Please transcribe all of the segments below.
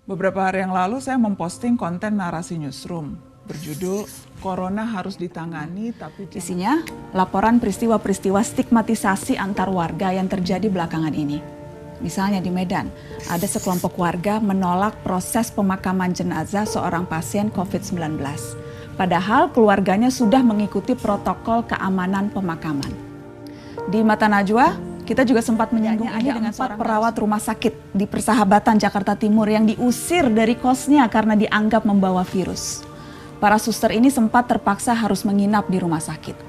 Beberapa hari yang lalu saya memposting konten narasi newsroom berjudul Corona harus ditangani tapi Isinya laporan peristiwa-peristiwa stigmatisasi antar warga yang terjadi belakangan ini. Misalnya di Medan, ada sekelompok warga menolak proses pemakaman jenazah seorang pasien COVID-19. Padahal keluarganya sudah mengikuti protokol keamanan pemakaman. Di Mata Najwa, kita juga sempat menyinggung ini dengan 4 perawat rumah sakit di Persahabatan Jakarta Timur yang diusir dari kosnya karena dianggap membawa virus. Para suster ini sempat terpaksa harus menginap di rumah sakit.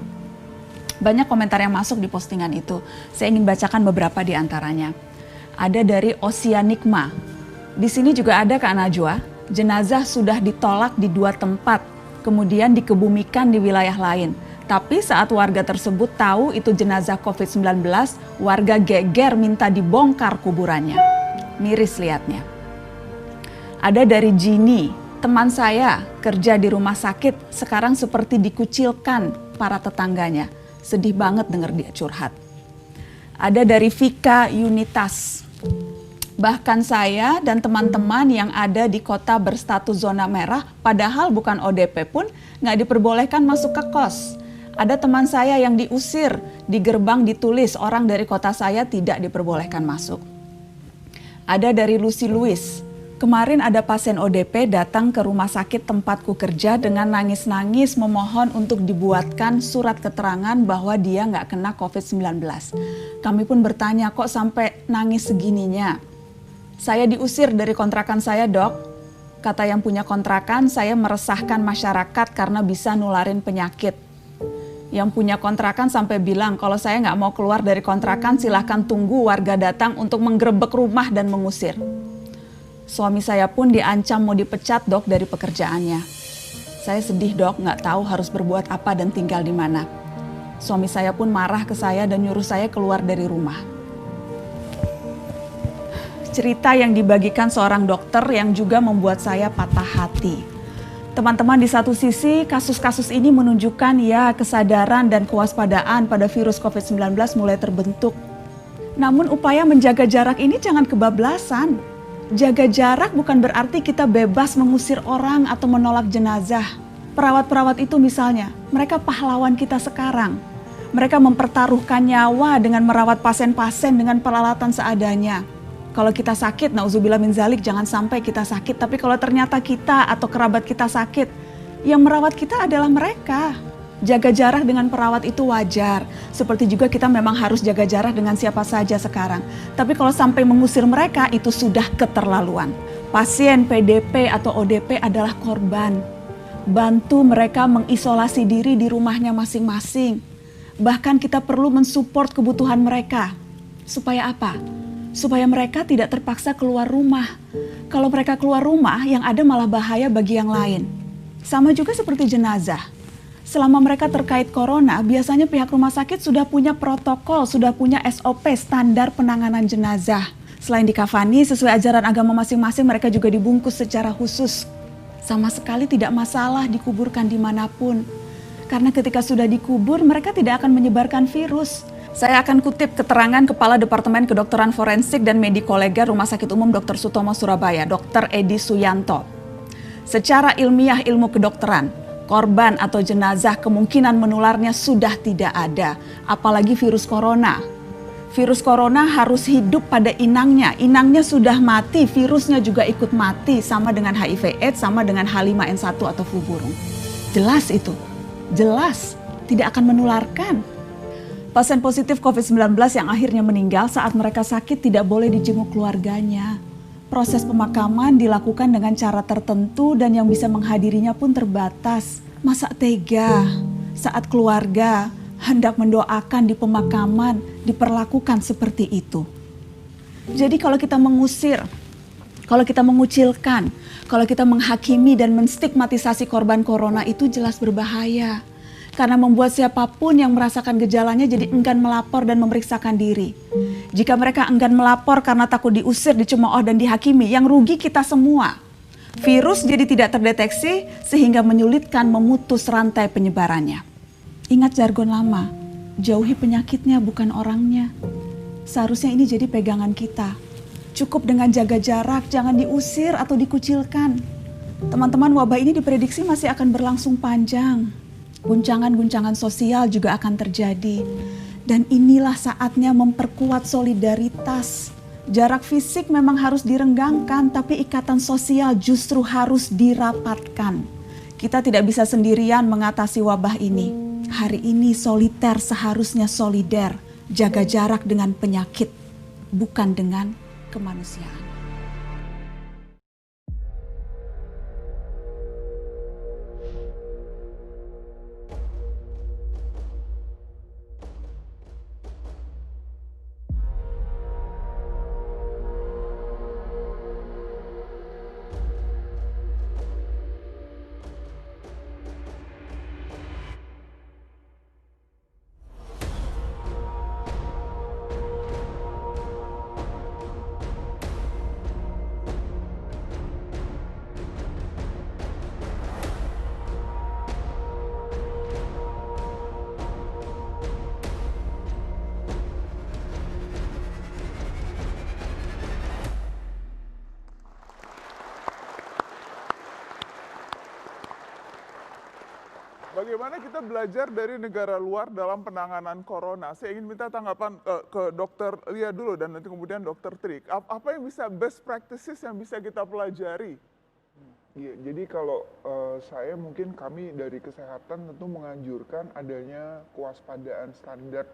Banyak komentar yang masuk di postingan itu. Saya ingin bacakan beberapa di antaranya. Ada dari Oceanikma. Di sini juga ada Kak Najwa. Jenazah sudah ditolak di 2 tempat, kemudian dikebumikan di wilayah lain. Tapi saat warga tersebut tahu itu jenazah COVID-19, warga geger minta dibongkar kuburannya. Miris lihatnya. Ada dari Jini, teman saya kerja di rumah sakit, sekarang seperti dikucilkan para tetangganya. Sedih banget dengar dia curhat. Ada dari Vika Unitas. Bahkan saya dan teman-teman yang ada di kota berstatus zona merah, padahal bukan ODP pun nggak diperbolehkan masuk ke kos. Ada teman saya yang diusir, di gerbang ditulis orang dari kota saya tidak diperbolehkan masuk. Ada dari Lucy Louis, kemarin ada pasien ODP datang ke rumah sakit tempatku kerja dengan nangis-nangis memohon untuk dibuatkan surat keterangan bahwa dia nggak kena COVID-19. Kami pun bertanya kok sampai nangis segininya. Saya diusir dari kontrakan saya, Dok. Kata yang punya kontrakan, saya meresahkan masyarakat karena bisa nularin penyakit. Yang punya kontrakan sampai bilang kalau saya nggak mau keluar dari kontrakan silahkan tunggu warga datang untuk menggerebek rumah dan mengusir. Suami saya pun diancam mau dipecat, Dok, dari pekerjaannya. Saya sedih, Dok, nggak tahu harus berbuat apa dan tinggal di mana. Suami saya pun marah ke saya dan nyuruh saya keluar dari rumah. Cerita yang dibagikan seorang dokter yang juga membuat saya patah hati. Teman-teman, di satu sisi kasus-kasus ini menunjukkan ya kesadaran dan kewaspadaan pada virus COVID-19 mulai terbentuk. Namun upaya menjaga jarak ini jangan kebablasan. Jaga jarak bukan berarti kita bebas mengusir orang atau menolak jenazah. Perawat-perawat itu misalnya, mereka pahlawan kita sekarang. Mereka mempertaruhkan nyawa dengan merawat pasien-pasien dengan peralatan seadanya. Kalau kita sakit, nauzubillah min zalik, jangan sampai kita sakit. Tapi kalau ternyata kita atau kerabat kita sakit, yang merawat kita adalah mereka. Jaga jarak dengan perawat itu wajar. Seperti juga kita memang harus jaga jarak dengan siapa saja sekarang. Tapi kalau sampai mengusir mereka, itu sudah keterlaluan. Pasien PDP atau ODP adalah korban. Bantu mereka mengisolasi diri di rumahnya masing-masing. Bahkan kita perlu mensupport kebutuhan mereka. Supaya apa? Supaya mereka tidak terpaksa keluar rumah. Kalau mereka keluar rumah, yang ada malah bahaya bagi yang lain. Sama juga seperti jenazah. Selama mereka terkait corona, biasanya pihak rumah sakit sudah punya protokol, sudah punya SOP, standar penanganan jenazah. Selain dikafani, sesuai ajaran agama masing-masing, mereka juga dibungkus secara khusus. Sama sekali tidak masalah dikuburkan dimanapun. Karena ketika sudah dikubur, mereka tidak akan menyebarkan virus. Saya akan kutip keterangan Kepala Departemen Kedokteran Forensik dan Medikolega Rumah Sakit Umum Dr. Sutomo Surabaya, Dr. Edi Suyanto. Secara ilmiah ilmu kedokteran, korban atau jenazah kemungkinan menularnya sudah tidak ada, apalagi virus corona. Virus corona harus hidup pada inangnya. Inangnya sudah mati, virusnya juga ikut mati, sama dengan HIV/AIDS, sama dengan H5N1 atau flu burung. Jelas itu, jelas tidak akan menularkan. Pasien positif COVID-19 yang akhirnya meninggal saat mereka sakit tidak boleh dijenguk keluarganya. Proses pemakaman dilakukan dengan cara tertentu dan yang bisa menghadirinya pun terbatas. Masa tega saat keluarga hendak mendoakan di pemakaman diperlakukan seperti itu. Jadi kalau kita mengusir, kalau kita mengucilkan, kalau kita menghakimi dan menstigmatisasi korban corona itu jelas berbahaya. Karena membuat siapapun yang merasakan gejalanya jadi enggan melapor dan memeriksakan diri. Jika mereka enggan melapor karena takut diusir, dicemooh dan dihakimi, yang rugi kita semua. Virus jadi tidak terdeteksi sehingga menyulitkan memutus rantai penyebarannya. Ingat jargon lama, jauhi penyakitnya bukan orangnya. Seharusnya ini jadi pegangan kita. Cukup dengan jaga jarak, jangan diusir atau dikucilkan. Teman-teman, wabah ini diprediksi masih akan berlangsung panjang. Guncangan-guncangan sosial juga akan terjadi. Dan inilah saatnya memperkuat solidaritas. Jarak fisik memang harus direnggangkan, tapi ikatan sosial justru harus dirapatkan. Kita tidak bisa sendirian mengatasi wabah ini. Hari ini soliter seharusnya solider. Jaga jarak dengan penyakit, bukan dengan kemanusiaan. Bagaimana kita belajar dari negara luar dalam penanganan corona? Saya ingin minta tanggapan ke Dokter Lia dulu dan nanti kemudian Dokter Trik. Apa yang bisa best practices yang bisa kita pelajari? Iya, jadi kalau saya mungkin kami dari kesehatan tentu menganjurkan adanya kewaspadaan standar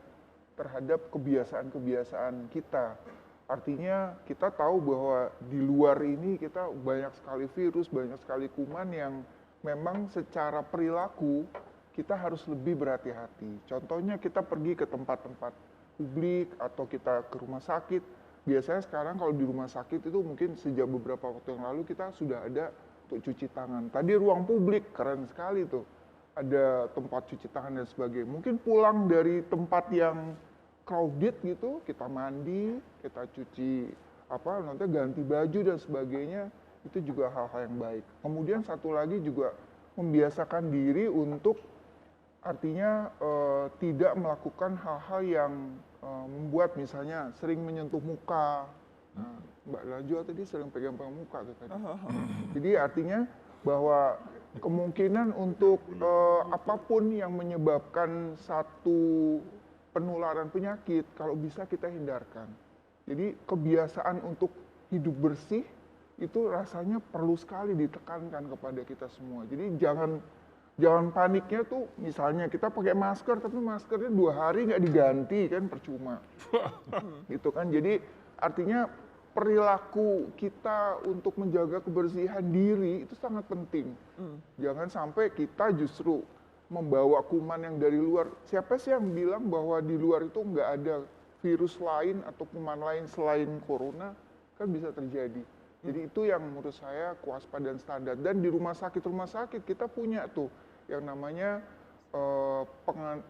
terhadap kebiasaan-kebiasaan kita. Artinya kita tahu bahwa di luar ini kita banyak sekali virus, banyak sekali kuman yang memang secara perilaku kita harus lebih berhati-hati. Contohnya kita pergi ke tempat-tempat publik atau kita ke rumah sakit. Biasanya sekarang kalau di rumah sakit itu mungkin sejak beberapa waktu yang lalu kita sudah ada untuk cuci tangan. Tadi ruang publik keren sekali tuh. Ada tempat cuci tangan dan sebagainya. Mungkin pulang dari tempat yang crowded gitu, kita mandi, kita cuci nanti ganti baju dan sebagainya. Itu juga hal-hal yang baik. Kemudian satu lagi juga membiasakan diri untuk artinya tidak melakukan hal-hal yang membuat misalnya sering menyentuh muka. Nah, Mbak Najwa tadi sering pegang-pegang muka tuh tadi. Jadi artinya bahwa kemungkinan untuk apapun yang menyebabkan satu penularan penyakit kalau bisa kita hindarkan. Jadi kebiasaan untuk hidup bersih itu rasanya perlu sekali ditekankan kepada kita semua. Jadi jangan paniknya tuh misalnya kita pakai masker tapi maskernya 2 hari nggak diganti kan percuma. Gitu kan. Jadi artinya perilaku kita untuk menjaga kebersihan diri itu sangat penting. Jangan sampai kita justru membawa kuman yang dari luar. Siapa sih yang bilang bahwa di luar itu nggak ada virus lain atau kuman lain selain corona? Kan bisa terjadi. Jadi itu yang menurut saya kewaspadaan standar. Dan di rumah sakit kita punya tuh yang namanya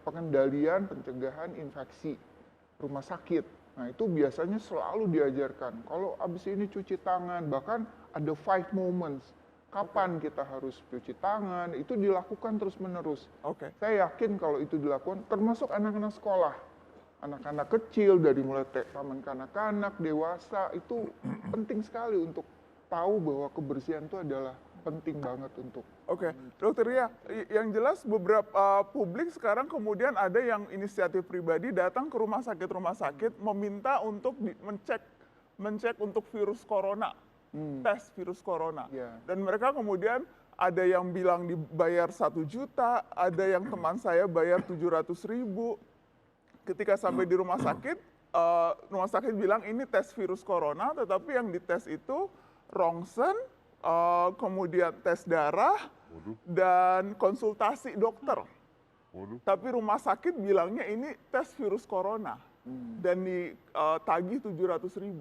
pengendalian pencegahan infeksi rumah sakit. Nah itu biasanya selalu diajarkan. Kalau abis ini cuci tangan, bahkan ada 5 moments. Kapan kita harus cuci tangan, itu dilakukan terus-menerus. Oke. Saya yakin kalau itu dilakukan, termasuk anak-anak sekolah. Anak-anak kecil dari mulai taman kanak-kanak, dewasa, itu penting sekali untuk tahu bahwa kebersihan itu adalah penting banget untuk. Oke, Dokter Ria, yang jelas beberapa publik sekarang kemudian ada yang inisiatif pribadi datang ke rumah sakit meminta untuk mencek untuk virus corona, tes virus corona. Yeah. Dan mereka kemudian ada yang bilang dibayar 1 juta, ada yang teman saya bayar 700.000. Ketika sampai di rumah sakit bilang ini tes virus corona, tetapi yang dites itu rongsen, kemudian tes darah, dan konsultasi dokter. Tapi rumah sakit bilangnya ini tes virus corona, dan ditagih 700.000.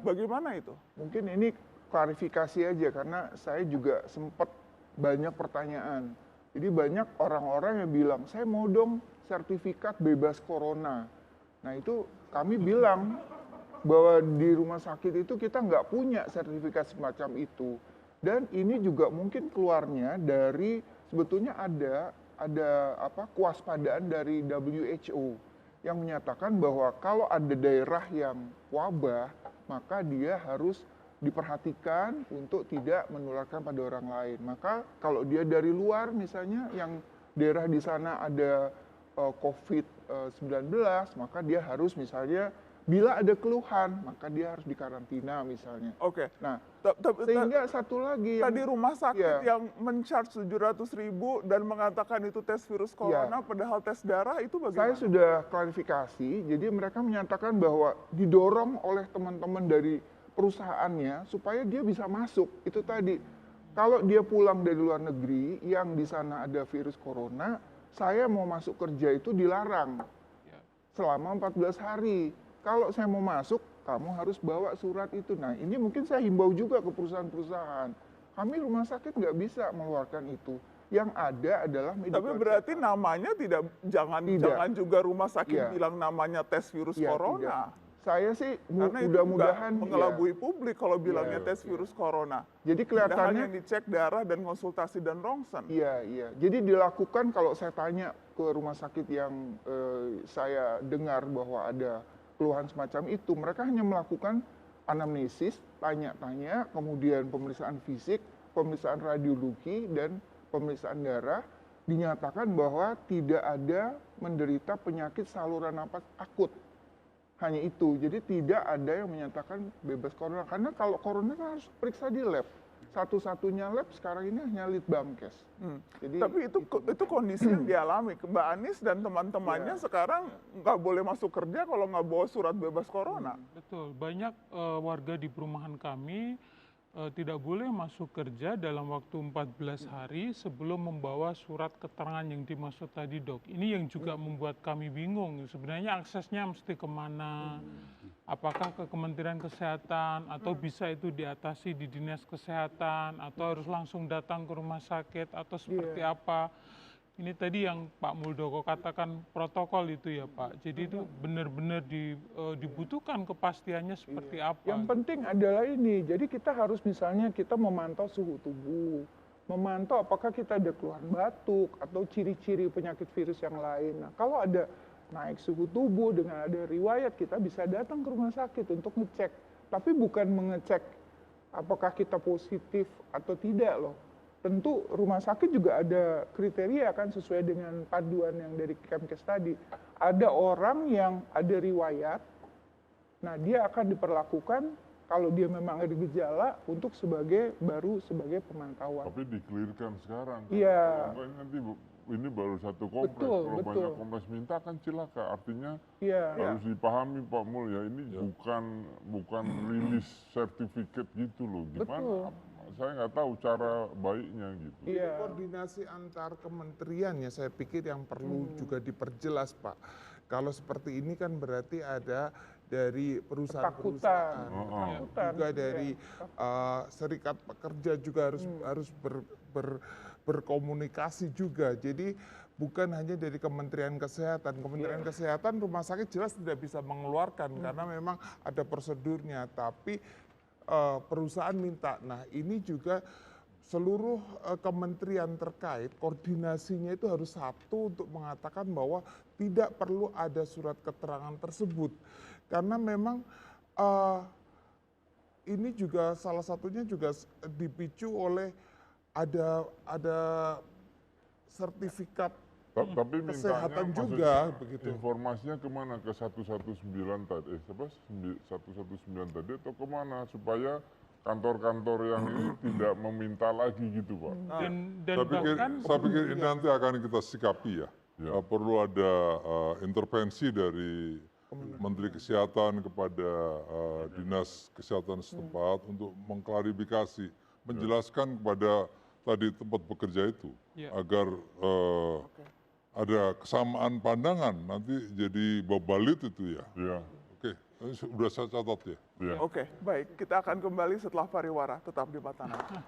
Bagaimana itu? Mungkin ini klarifikasi aja, karena saya juga sempat banyak pertanyaan. Jadi banyak orang-orang yang bilang, saya mau dong sertifikat bebas corona. Nah itu kami bilang bahwa di rumah sakit itu kita nggak punya sertifikat semacam itu. Dan ini juga mungkin keluarnya dari sebetulnya ada kewaspadaan dari WHO yang menyatakan bahwa kalau ada daerah yang wabah, maka dia harus diperhatikan untuk tidak menularkan pada orang lain. Maka kalau dia dari luar misalnya yang daerah di sana ada COVID-19, maka dia harus misalnya bila ada keluhan, maka dia harus dikarantina misalnya. Oke. Nah, Tapi sehingga satu lagi tadi rumah sakit Iya. yang men-charge 700.000 dan mengatakan itu tes virus corona, padahal tes darah itu saya bagaimana? sudah klarifikasi, jadi mereka menyatakan bahwa didorong oleh teman-teman dari perusahaannya supaya dia bisa masuk. Itu tadi, kalau dia pulang dari luar negeri yang di sana ada virus corona, saya mau masuk kerja itu dilarang selama 14 hari. Kalau saya mau masuk, kamu harus bawa surat itu. Nah, ini mungkin saya himbau juga ke perusahaan-perusahaan. Kami rumah sakit nggak bisa mengeluarkan itu. Yang ada adalah medical Tapi berarti check-up. namanya jangan juga rumah sakit Iya. bilang namanya tes virus Iya, corona. tidak. Saya sih Karena itu mudah-mudahan juga mengelabui publik kalau bilangnya Iya, tes virus corona. Jadi Padahal kelihatannya yang dicek darah dan konsultasi dan rongsen. iya, iya. Jadi dilakukan kalau saya tanya ke rumah sakit yang saya dengar bahwa ada keluhan semacam itu, mereka hanya melakukan anamnesis, tanya-tanya, kemudian pemeriksaan fisik, pemeriksaan radiologi, dan pemeriksaan darah, dinyatakan bahwa tidak ada menderita penyakit saluran napas akut. Hanya itu, jadi tidak ada yang menyatakan bebas corona. Karena kalau corona kan harus periksa di lab. Satu-satunya lab sekarang ini hanya Litbangkes. Jadi Tapi itu kondisi yang dialami. Mbak Anies dan teman-temannya Iya. sekarang nggak boleh masuk kerja kalau nggak bawa surat bebas corona. Betul, banyak warga di perumahan kami tidak boleh masuk kerja dalam waktu 14 hari sebelum membawa surat keterangan yang dimaksud tadi, Dok. Ini yang juga membuat kami bingung. Sebenarnya aksesnya mesti kemana? Apakah ke Kementerian Kesehatan atau bisa itu diatasi di Dinas Kesehatan atau harus langsung datang ke rumah sakit atau seperti apa? Ini tadi yang Pak Muldoko katakan protokol itu ya Pak. Jadi itu benar-benar dibutuhkan kepastiannya seperti apa. Yang penting adalah ini, jadi kita harus misalnya kita memantau suhu tubuh, memantau apakah kita ada keluhan batuk atau ciri-ciri penyakit virus yang lain. Nah, kalau ada naik suhu tubuh dengan ada riwayat, kita bisa datang ke rumah sakit untuk ngecek. Tapi bukan mengecek apakah kita positif atau tidak loh. Tentu rumah sakit juga ada kriteria kan sesuai dengan panduan yang dari Kemkes tadi. Ada orang yang ada riwayat, nah dia akan diperlakukan kalau dia memang ada gejala untuk sebagai pemantauan. Tapi dikelirkan sekarang. Iya. Kalau enggak nanti ini baru satu kompleks. Betul, Kalau betul. banyak kompleks minta kan cilaka. Artinya Iya. harus dipahami Pak Mulya, ini bukan rilis sertifikat gitu loh. Gimana? Saya nggak tahu cara baiknya gitu. Iya. Koordinasi antar kementerian ya saya pikir yang perlu juga diperjelas Pak. Kalau seperti ini kan berarti ada dari perusahaan-perusahaan, Ketakutan. juga dari serikat pekerja juga harus berkomunikasi juga. Jadi bukan hanya dari Kementerian Kesehatan. Kementerian Kesehatan rumah sakit jelas tidak bisa mengeluarkan karena memang ada prosedurnya. Tapi perusahaan minta. Nah ini juga seluruh kementerian terkait koordinasinya itu harus satu untuk mengatakan bahwa tidak perlu ada surat keterangan tersebut. Karena memang ini juga salah satunya juga dipicu oleh ada sertifikat Tapi kesehatan mintanya juga, maksudnya begitu. informasinya kemana? Ke 119 tadi, 119 tadi atau kemana? Supaya kantor-kantor yang ini tidak meminta lagi gitu Pak. Dan Saya pikir ini nanti akan kita sikapi ya. Ya. Perlu ada intervensi dari Menteri Kesehatan kepada Dinas Kesehatan setempat untuk mengklarifikasi, menjelaskan kepada tadi tempat bekerja itu Ya. agar ada kesamaan pandangan, nanti jadi babalit itu ya. Ya. Oke, ini sudah saya catat ya. Ya. Oke, baik. Kita akan kembali setelah pariwara. Tetap di Mata Najwa.